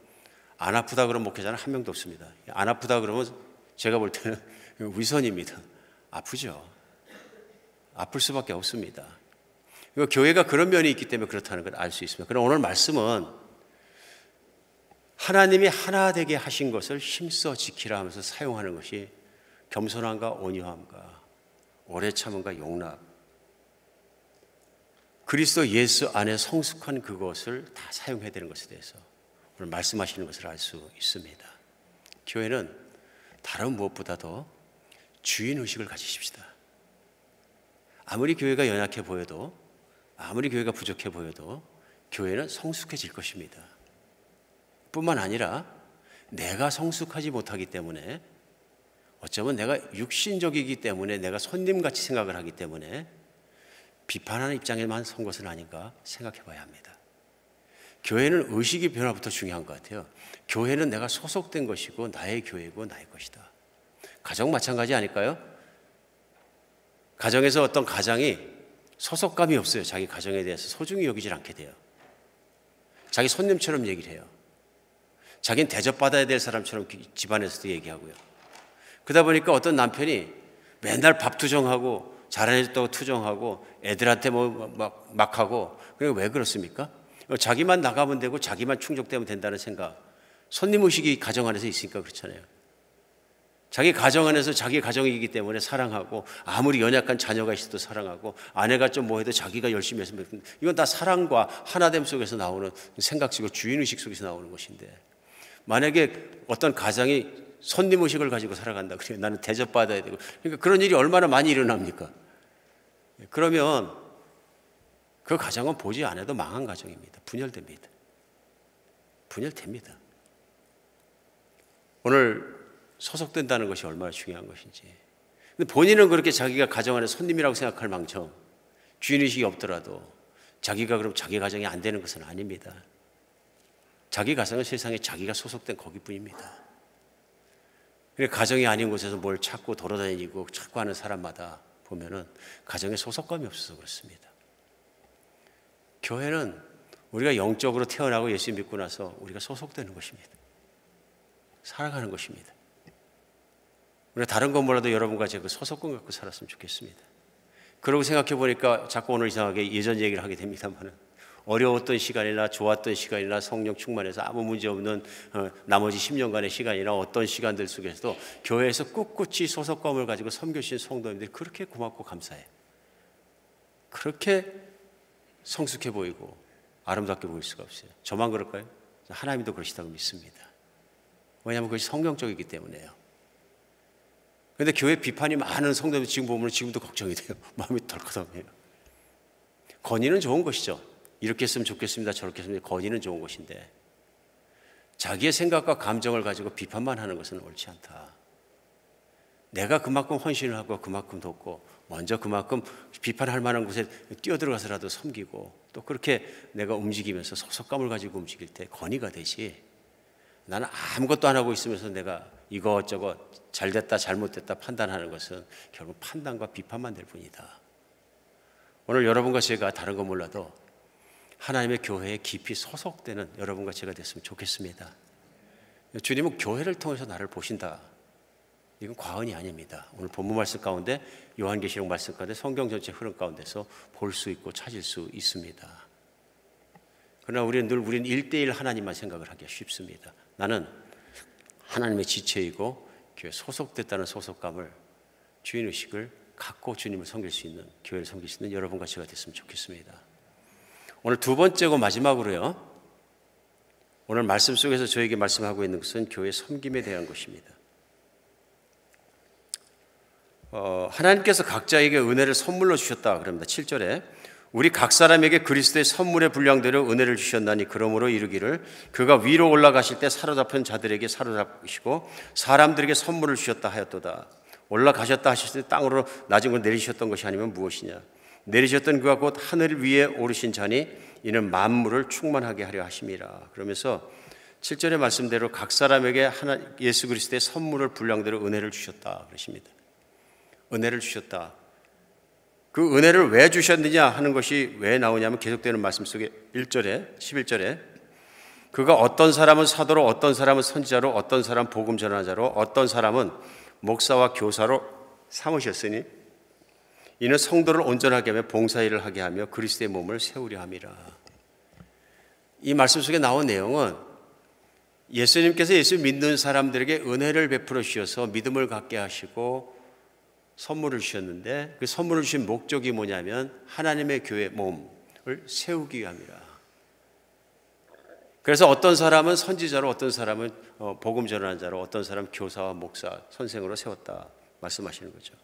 안 아프다 그러면 목회자는 한 명도 없습니다. 안 아프다 그러면 제가 볼 때는 위선입니다. 아프죠. 아플 수밖에 없습니다. 교회가 그런 면이 있기 때문에 그렇다는 걸 알 수 있습니다. 그럼 오늘 말씀은 하나님이 하나 되게 하신 것을 힘써 지키라 하면서 사용하는 것이 겸손함과 온유함과 오래 참음과 용납, 그리스도 예수 안에 성숙한 그것을 다 사용해야 되는 것에 대해서 오늘 말씀하시는 것을 알 수 있습니다. 교회는 다른 무엇보다도 주인의식을 가지십시다. 아무리 교회가 연약해 보여도, 아무리 교회가 부족해 보여도 교회는 성숙해질 것입니다. 뿐만 아니라 내가 성숙하지 못하기 때문에, 어쩌면 내가 육신적이기 때문에, 내가 손님같이 생각을 하기 때문에 비판하는 입장에만 선 것은 아닌가 생각해 봐야 합니다. 교회는 의식의 변화부터 중요한 것 같아요. 교회는 내가 소속된 것이고 나의 교회고 나의 것이다. 가정 마찬가지 아닐까요? 가정에서 어떤 가장이 소속감이 없어요. 자기 가정에 대해서 소중히 여기질 않게 돼요. 자기 손님처럼 얘기를 해요. 자기는 대접받아야 될 사람처럼 집안에서도 얘기하고요. 그러다 보니까 어떤 남편이 맨날 밥 투정하고 잘해줬다고 투정하고 애들한테 막 하고, 그게 왜 그렇습니까? 자기만 나가면 되고 자기만 충족되면 된다는 생각, 손님의식이 가정 안에서 있으니까 그렇잖아요. 자기 가정 안에서 자기 가정이기 때문에 사랑하고, 아무리 연약한 자녀가 있어도 사랑하고, 아내가 좀 뭐해도 자기가 열심히 해서, 이건 다 사랑과 하나됨 속에서 나오는 생각식이고 주인의식 속에서 나오는 것인데, 만약에 어떤 가장이 손님의식을 가지고 살아간다 그래요. 나는 대접받아야 되고, 그러니까 그런 일이 얼마나 많이 일어납니까? 그러면 그 가정은 보지 않아도 망한 가정입니다. 분열됩니다. 분열됩니다. 오늘 소속된다는 것이 얼마나 중요한 것인지. 근데 본인은 그렇게 자기가 가정 안에 손님이라고 생각할 망정, 주인의식이 없더라도 자기가 그럼 자기 가정이 안 되는 것은 아닙니다. 자기 가정은 세상에 자기가 소속된 거기뿐입니다. 그러니까 가정이 아닌 곳에서 뭘 찾고 돌아다니고 찾고 하는 사람마다 보면은 가정에 소속감이 없어서 그렇습니다. 교회는 우리가 영적으로 태어나고 예수 믿고 나서 우리가 소속되는 것입니다. 살아가는 것입니다. 우리가 다른 건 몰라도 여러분과 제가 소속감 갖고 살았으면 좋겠습니다. 그러고 생각해 보니까 자꾸 오늘 이상하게 예전 얘기를 하게 됩니다만, 어려웠던 시간이나 좋았던 시간이나 성령 충만해서 아무 문제 없는 나머지 10년간의 시간이나 어떤 시간들 속에서도 교회에서 꿋꿋이 소속감을 가지고 섬겨주신 성도님들이 그렇게 고맙고 감사해요. 그렇게 성숙해 보이고 아름답게 보일 수가 없어요. 저만 그럴까요? 하나님도 그러시다고 믿습니다. 왜냐하면 그것이 성경적이기 때문에요. 그런데 교회 비판이 많은 성도들 지금 보면 지금도 걱정이 돼요. 마음이 덜커덩해요. 건의는 좋은 것이죠. 이렇게 했으면 좋겠습니다, 저렇게 했으면, 건의는 좋은 것인데 자기의 생각과 감정을 가지고 비판만 하는 것은 옳지 않다. 내가 그만큼 헌신을 하고 그만큼 돕고 먼저 그만큼 비판할 만한 곳에 뛰어들어가서라도 섬기고, 또 그렇게 내가 움직이면서 소속감을 가지고 움직일 때 건의가 되지, 나는 아무것도 안 하고 있으면서 내가 이것저것 잘됐다 잘못됐다 판단하는 것은 결국 판단과 비판만 될 뿐이다. 오늘 여러분과 제가 다른 거 몰라도 하나님의 교회에 깊이 소속되는 여러분과 제가 됐으면 좋겠습니다. 주님은 교회를 통해서 나를 보신다. 이건 과언이 아닙니다. 오늘 본문 말씀 가운데, 요한계시록 말씀 가운데, 성경 전체 흐름 가운데서 볼 수 있고 찾을 수 있습니다. 그러나 우리는 1대1 하나님만 생각을 하기가 쉽습니다. 나는 하나님의 지체이고 교회에 소속됐다는 소속감을, 주인의식을 갖고 주님을 섬길 수 있는, 교회를 섬길 수 있는 여러분과 제가 됐으면 좋겠습니다. 오늘 두 번째고 마지막으로요, 오늘 말씀 속에서 저에게 말씀하고 있는 것은 교회 섬김에 대한 것입니다. 하나님께서 각자에게 은혜를 선물로 주셨다 그럽니다. 7절에 우리 각 사람에게 그리스도의 선물의 분량대로 은혜를 주셨나니 그러므로 이르기를 그가 위로 올라가실 때 사로잡힌 자들에게 사로잡으시고 사람들에게 선물을 주셨다 하였도다. 올라가셨다 하셨을 때 땅으로 낮은 걸 내리셨던 것이 아니면 무엇이냐. 내리셨던 그가 곧 하늘 위에 오르신 자니 이는 만물을 충만하게 하려 하심이라. 그러면서 7절의 말씀대로 각 사람에게 예수 그리스도의 선물을 분량대로 은혜를 주셨다 그러십니다. 은혜를 주셨다. 그 은혜를 왜 주셨느냐 하는 것이 왜 나오냐면 계속되는 말씀 속에 1절에 11절에 그가 어떤 사람은 사도로, 어떤 사람은 선지자로, 어떤 사람은 복음 전하자로, 어떤 사람은 목사와 교사로 삼으셨으니 이는 성도를 온전하게 하며 봉사일을 하게 하며 그리스도의 몸을 세우려 함이라. 이 말씀 속에 나온 내용은 예수님께서 예수 믿는 사람들에게 은혜를 베풀어 주셔서 믿음을 갖게 하시고 선물을 주셨는데, 그 선물을 주신 목적이 뭐냐면 하나님의 교회 몸을 세우기 위함이라. 그래서 어떤 사람은 선지자로, 어떤 사람은 복음 전하는 자로, 어떤 사람은 교사와 목사, 선생으로 세웠다 말씀하시는 거죠.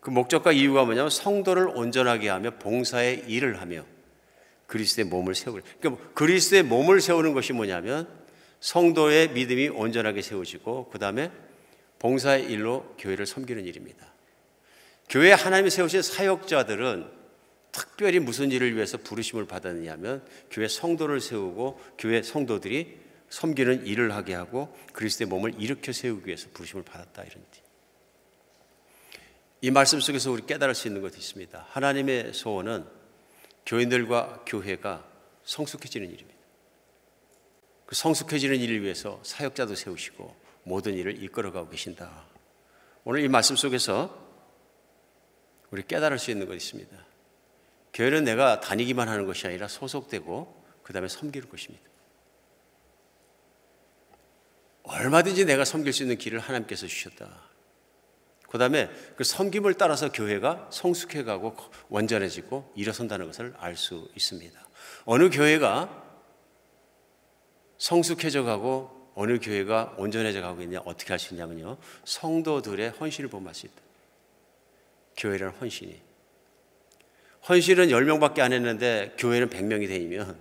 그 목적과 이유가 뭐냐면 성도를 온전하게 하며 봉사의 일을 하며 그리스도의 몸을 세우는. 그러니까 그리스도의 몸을 세우는 것이 뭐냐면 성도의 믿음이 온전하게 세워지고 그 다음에 봉사의 일로 교회를 섬기는 일입니다. 교회에 하나님이 세우신 사역자들은 특별히 무슨 일을 위해서 부르심을 받았느냐 하면 교회 성도를 세우고 교회 성도들이 섬기는 일을 하게 하고 그리스도의 몸을 일으켜 세우기 위해서 부르심을 받았다, 이런 뜻. 이 말씀 속에서 우리 깨달을 수 있는 것이 있습니다. 하나님의 소원은 교인들과 교회가 성숙해지는 일입니다. 그 성숙해지는 일을 위해서 사역자도 세우시고 모든 일을 이끌어가고 계신다. 오늘 이 말씀 속에서 우리 깨달을 수 있는 것이 있습니다. 교회는 내가 다니기만 하는 것이 아니라 소속되고 그 다음에 섬기는 것입니다. 얼마든지 내가 섬길 수 있는 길을 하나님께서 주셨다. 그 다음에 그 섬김을 따라서 교회가 성숙해가고 완전해지고 일어선다는 것을 알 수 있습니다. 어느 교회가 성숙해져 가고 어느 교회가 온전해져 가고 있냐, 어떻게 할 수 있냐면요, 성도들의 헌신을 보면 알 수 있다. 교회라는 헌신이. 헌신은 10명밖에 안 했는데 교회는 100명이 되면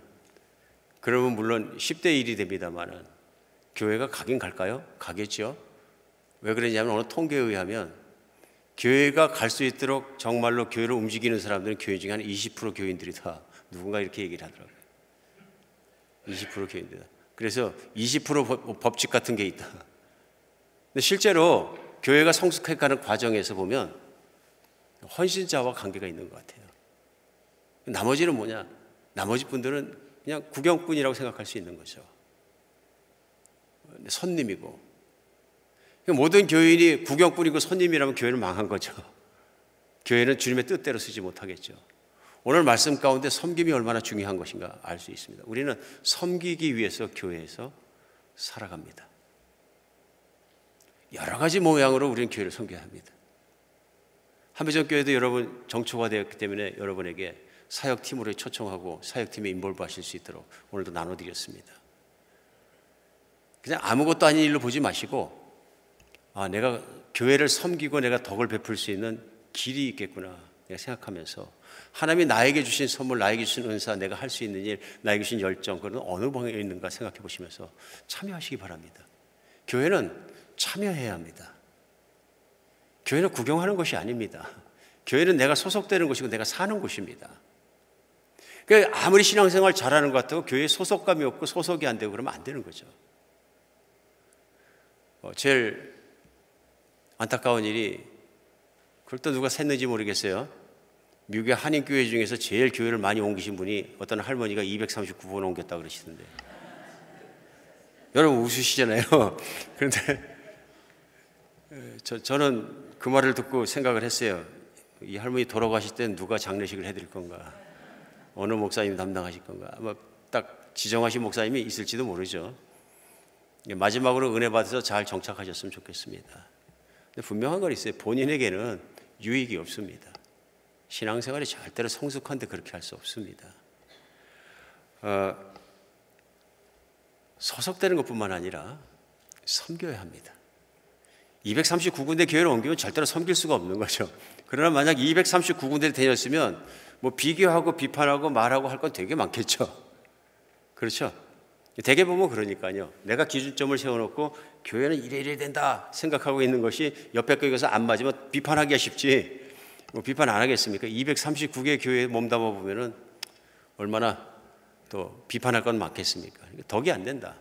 그러면 물론 10대 1이 됩니다만은 교회가 가긴 갈까요? 가겠죠. 왜 그러냐면 어느 통계에 의하면 교회가 갈 수 있도록 정말로 교회를 움직이는 사람들은 교회 중에 한 20% 교인들이 다, 누군가 이렇게 얘기를 하더라고요. 20% 교인들이다. 그래서 20% 법칙 같은 게 있다. 근데 실제로 교회가 성숙해가는 과정에서 보면 헌신자와 관계가 있는 것 같아요. 나머지는 뭐냐? 나머지 분들은 그냥 구경꾼이라고 생각할 수 있는 거죠. 손님이고. 모든 교인이 구경꾼이고 손님이라면 교회는 망한 거죠. 교회는 주님의 뜻대로 쓰지 못하겠죠. 오늘 말씀 가운데 섬김이 얼마나 중요한 것인가 알 수 있습니다. 우리는 섬기기 위해서 교회에서 살아갑니다. 여러 가지 모양으로 우리는 교회를 섬겨야 합니다. 한배전교회도 여러분 정초화되었기 때문에 여러분에게 사역팀으로 초청하고 사역팀에 인볼브 하실 수 있도록 오늘도 나눠드렸습니다. 그냥 아무것도 아닌 일로 보지 마시고, 내가 교회를 섬기고 내가 덕을 베풀 수 있는 길이 있겠구나 내가 생각하면서 하나님이 나에게 주신 선물, 나에게 주신 은사, 내가 할 수 있는 일, 나에게 주신 열정, 그런 어느 방향에 있는가 생각해 보시면서 참여하시기 바랍니다. 교회는 참여해야 합니다. 교회는 구경하는 것이 아닙니다. 교회는 내가 소속되는 곳이고 내가 사는 곳입니다. 그러니까 아무리 신앙생활 잘하는 것 같아도 교회에 소속감이 없고 소속이 안 되고 그러면 안 되는 거죠. 제일 안타까운 일이, 그걸 또 누가 샜는지 모르겠어요. 미국의 한인교회 중에서 제일 교회를 많이 옮기신 분이 어떤 할머니가 239번 옮겼다 그러시던데. 여러분 웃으시잖아요. 그런데 저는 그 말을 듣고 생각을 했어요. 이 할머니 돌아가실 때 누가 장례식을 해드릴 건가? 어느 목사님이 담당하실 건가? 아마 딱 지정하신 목사님이 있을지도 모르죠. 마지막으로 은혜 받아서 잘 정착하셨으면 좋겠습니다. 근데 분명한 건 있어요. 본인에게는 유익이 없습니다. 신앙생활이 절대로 성숙한데 그렇게 할 수 없습니다. 소속되는 것뿐만 아니라 섬겨야 합니다. 239군데 교회를 옮기면 절대로 섬길 수가 없는 거죠. 그러나 만약 239군데를 다녔으면 뭐 비교하고 비판하고 말하고 할 건 되게 많겠죠. 그렇죠? 대개 보면 그러니까요. 내가 기준점을 세워놓고 교회는 이래 된다 생각하고 있는 것이 옆에 거에 가서 안 맞으면 비판하기가 쉽지, 뭐 비판 안 하겠습니까? 239개 교회에 몸담아 보면은 얼마나 또 비판할 건 많겠습니까? 덕이 안 된다.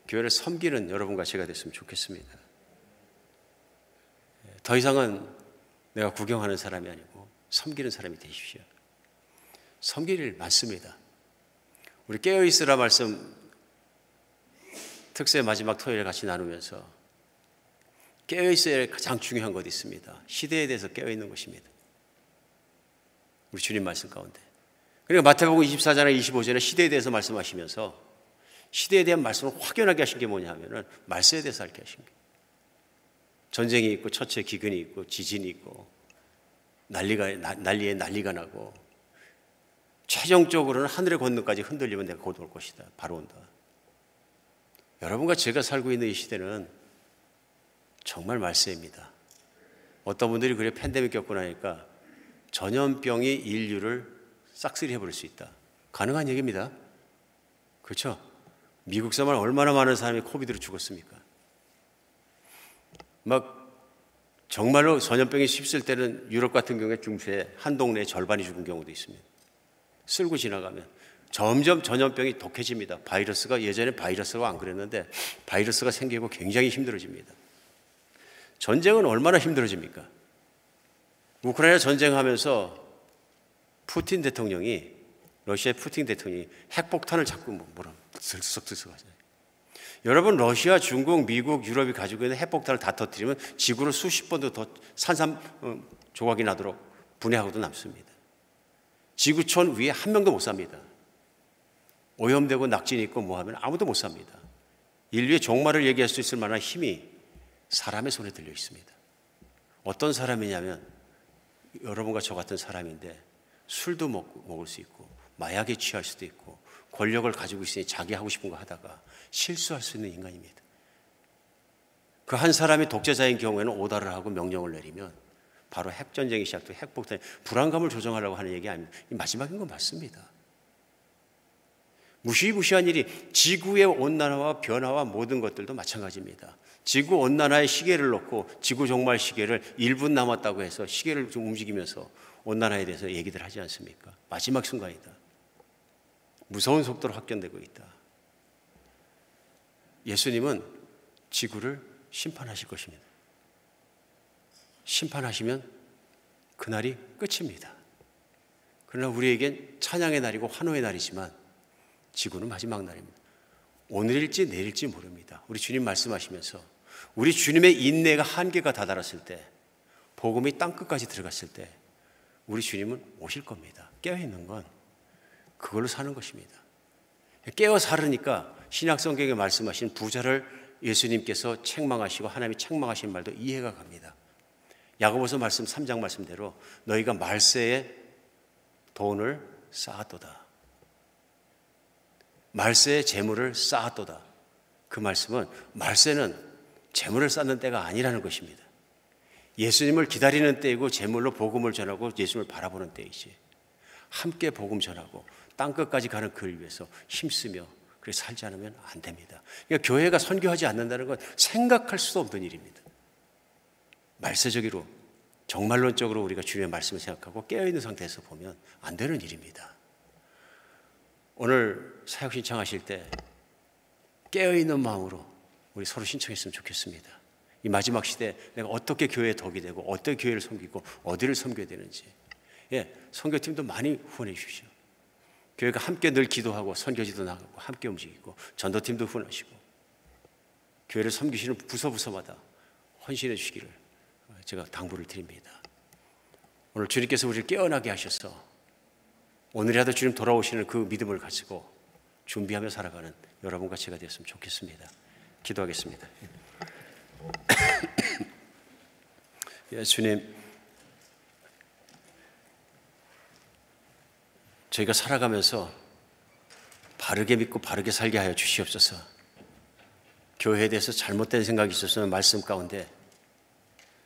교회를 섬기는 여러분과 제가 됐으면 좋겠습니다. 더 이상은 내가 구경하는 사람이 아니고 섬기는 사람이 되십시오. 섬길 일 많습니다. 우리 깨어있으라 말씀 특세 마지막 토요일에 같이 나누면서 깨어있어야 할 가장 중요한 것이 있습니다. 시대에 대해서 깨어있는 것입니다. 우리 주님 말씀 가운데. 그러니까 마태복음 24장 25절에 시대에 대해서 말씀하시면서 시대에 대한 말씀을 확연하게 하신 게 뭐냐 하면은 말세에 대해서 알게 하신 거예요. 전쟁이 있고 처처에 기근이 있고 지진이 있고 난리에 난리가 나고 최종적으로는 하늘의 권능까지 흔들리면 내가 곧 올 것이다. 바로 온다. 여러분과 제가 살고 있는 이 시대는 정말 말세입니다. 어떤 분들이 그래 팬데믹 겪고 나니까 전염병이 인류를 싹쓸이 해버릴 수 있다. 가능한 얘기입니다. 그렇죠? 미국 사람 얼마나 많은 사람이 코비드로 죽었습니까? 막 정말로 전염병이 쉽을 때는 유럽 같은 경우에 중세에 한 동네에 절반이 죽은 경우도 있습니다. 쓸고 지나가면 점점 전염병이 독해집니다. 바이러스가 예전에 바이러스가 안 그랬는데 바이러스가 생기고 굉장히 힘들어집니다. 전쟁은 얼마나 힘들어집니까? 우크라이나 전쟁하면서 푸틴 대통령이 러시아의 푸틴 대통령이 핵폭탄을 자꾸 뭐라 들썩들썩 하잖아요. 여러분 러시아, 중국, 미국, 유럽이 가지고 있는 핵폭탄을 다 터뜨리면 지구를 수십 번도 더 산산조각이 나도록 분해하고도 남습니다. 지구촌 위에 한 명도 못 삽니다. 오염되고 낙진 있고 뭐하면 아무도 못 삽니다. 인류의 종말을 얘기할 수 있을 만한 힘이 사람의 손에 들려 있습니다. 어떤 사람이냐면 여러분과 저 같은 사람인데 술도 먹을 수 있고 마약에 취할 수도 있고 권력을 가지고 있으니 자기 하고 싶은 거 하다가 실수할 수 있는 인간입니다. 그 한 사람이 독재자인 경우에는 오다를 하고 명령을 내리면 바로 핵전쟁이 시작되고 핵폭탄, 불안감을 조정하려고 하는 얘기 아닙니다. 마지막인 건 맞습니다. 무시무시한 일이 지구의 온난화와 변화와 모든 것들도 마찬가지입니다. 지구 온난화의 시계를 놓고 지구 종말 시계를 1분 남았다고 해서 시계를 좀 움직이면서 온난화에 대해서 얘기들 하지 않습니까? 마지막 순간이다. 무서운 속도로 확전되고 있다. 예수님은 지구를 심판하실 것입니다. 심판하시면 그날이 끝입니다. 그러나 우리에겐 찬양의 날이고 환호의 날이지만 지구는 마지막 날입니다. 오늘일지 내일일지 모릅니다. 우리 주님 말씀하시면서 우리 주님의 인내가 한계가 다다랐을 때, 복음이 땅끝까지 들어갔을 때 우리 주님은 오실 겁니다. 깨어있는 건 그걸로 사는 것입니다. 깨어 살으니까 신약 성경에 말씀하신 부자를 예수님께서 책망하시고 하나님이 책망하신 말도 이해가 갑니다. 야고보서 말씀 3장 말씀대로 너희가 말세에 돈을 쌓았도다. 말세에 재물을 쌓았도다. 그 말씀은 말세는 재물을 쌓는 때가 아니라는 것입니다. 예수님을 기다리는 때이고 재물로 복음을 전하고 예수님을 바라보는 때이지. 함께 복음 전하고 땅끝까지 가는 그를 위해서 힘쓰며 그렇게 살지 않으면 안 됩니다. 그러니까 교회가 선교하지 않는다는 건 생각할 수도 없는 일입니다. 말세적으로 정말론적으로 우리가 주님의 말씀을 생각하고 깨어있는 상태에서 보면 안 되는 일입니다. 오늘 사역 신청하실 때 깨어있는 마음으로 우리 서로 신청했으면 좋겠습니다. 이 마지막 시대에 내가 어떻게 교회에 덕이 되고 어떻게 교회를 섬기고 어디를 섬겨야 되는지, 선교팀도 많이 후원해 주십시오. 교회가 함께 늘 기도하고 선교지도 나가고 함께 움직이고 전도팀도 후원하시고 교회를 섬기시는 부서부서마다 헌신해 주시기를 제가 당부를 드립니다. 오늘 주님께서 우리를 깨어나게 하셔서 오늘이라도 주님 돌아오시는 그 믿음을 가지고 준비하며 살아가는 여러분과 제가 되었으면 좋겠습니다. 기도하겠습니다. 주님, 저희가 살아가면서 바르게 믿고 바르게 살게 하여 주시옵소서. 교회에 대해서 잘못된 생각이 있었으면 말씀 가운데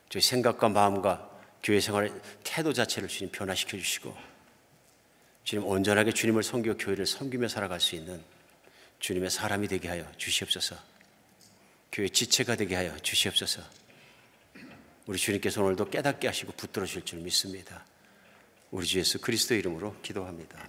저희 생각과 마음과 교회 생활의 태도 자체를 주님 변화시켜 주시고 주님 온전하게 주님을 섬기고 교회를 섬기며 살아갈 수 있는 주님의 사람이 되게 하여 주시옵소서. 교회 지체가 되게 하여 주시옵소서. 우리 주님께서 오늘도 깨닫게 하시고 붙들어 주실 줄 믿습니다. 우리 주 예수 그리스도 이름으로 기도합니다.